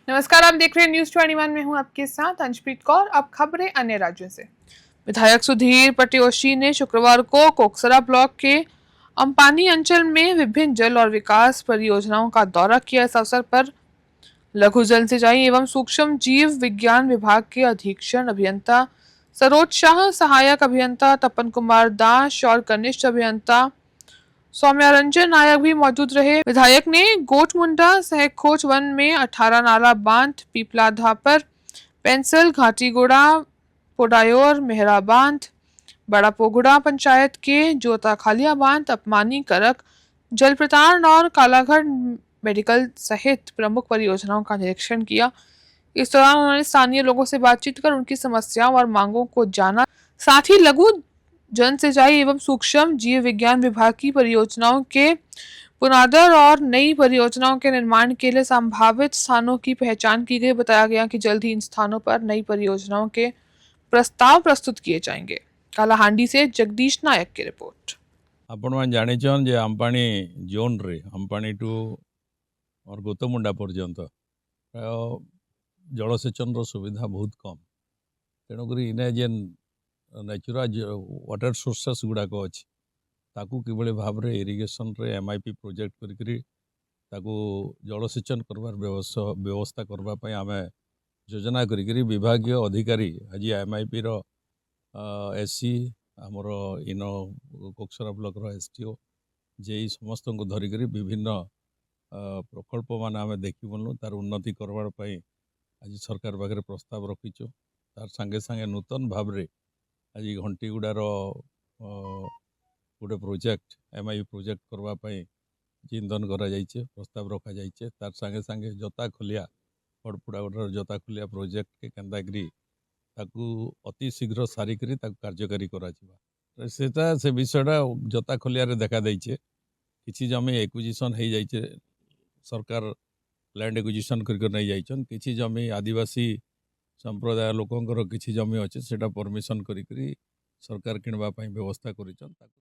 नमस्कार, आप देख रहे हैं न्यूज 21 में हूं आपके साथ अंशप्रीत कौर। अब खबरें अन्य राज्यों से। विधायक सुधीर पटियोशी ने शुक्रवार को कोकसरा ब्लॉक के अम्पानी अंचल में विभिन्न जल और विकास परियोजनाओं का दौरा किया। इस अवसर पर लघु जल सिंचाई एवं सूक्ष्म जीव विज्ञान विभाग के अधीक्षण अभियंता सरोज शाह, सहायक अभियंता तपन कुमार दास और कनिष्ठ अभियंता सौम्यारंजन नायक भी मौजूद रहे। विधायक ने गोटमुंडा सहखोच वन में 18 नाला बांध, पीपला धापर, पेंसिल, घाटीगुड़ा, पोडायोर, मेहरा बांध, बड़ा पोगुड़ा पंचायत के जोता खालिया बांध, अपमानी करक, जलप्रतारण और कालाघर मेडिकल सहित प्रमुख परियोजनाओं का निरीक्षण किया। इस दौरान उन्होंने स्थानीय लोगों से बातचीत कर उनकी समस्याओं और मांगों को जाना। साथ ही लघु जन सिंचाई एवं सूक्ष्म जीव विज्ञान विभाग की परियोजनाओं के पुनर्वास और नई परियोजनाओं के निर्माण के लिए संभावित स्थानों की पहचान की गई। बताया गया कि जल्द ही इन स्थानों पर नई परियोजनाओं के प्रस्ताव प्रस्तुत किए जाएंगे। कालाहांडी से जगदीश नायक की रिपोर्ट। आपण मैंने जानिछन जे अम्पानी जोन रे अम्पानी टू और गोतमुंडा पर्यंत जलसेचन सुविधा बहुत कम। तेणुक इने जेन नेचुरल वाटर सोर्सेस गुड़ाक अच्छी ताकू किभली भाव रे इरिगेशन रे एमआईपी प्रोजेक्ट करी जलसेचन करवार व्यवस्था करने आम योजना करी विभाग अधिकारी आज एमआईपी रो एससी आमर इन कोकसरा ब्लॉक रो एसटीओ जे समस्त को धरिक विभिन्न प्रकल्प मान आम देखिबुनु तार उन्नति करवाई आज सरकार पाखे प्रस्ताव रखीचु। तार संगे संगे नूतन भाव रे आज घंटीगुड़ार गोटे प्रोजेक्ट एमआई प्रोजेक्ट करवाई चिंतन करा प्रस्ताव रखा जाइए। तार संगे संगे जोता खोलिया फड़पुड़ागुड़ार जोता खोलिया प्रोजेक्ट के केन्दागिरी ताकू अति शीघ्र सारिकी कार्यकारी करा से विषयटा जोता खोलिया देखा देचे किसी जमी एक्विजिशन हो जाइए सरकार लैंड एक्विजिशन कर नहीं जाइछन किसी जमी आदिवासी संप्रदाय लोकंर किसी जमी अच्छे से परमिशन करी सरकार किणवा व्यवस्था कर।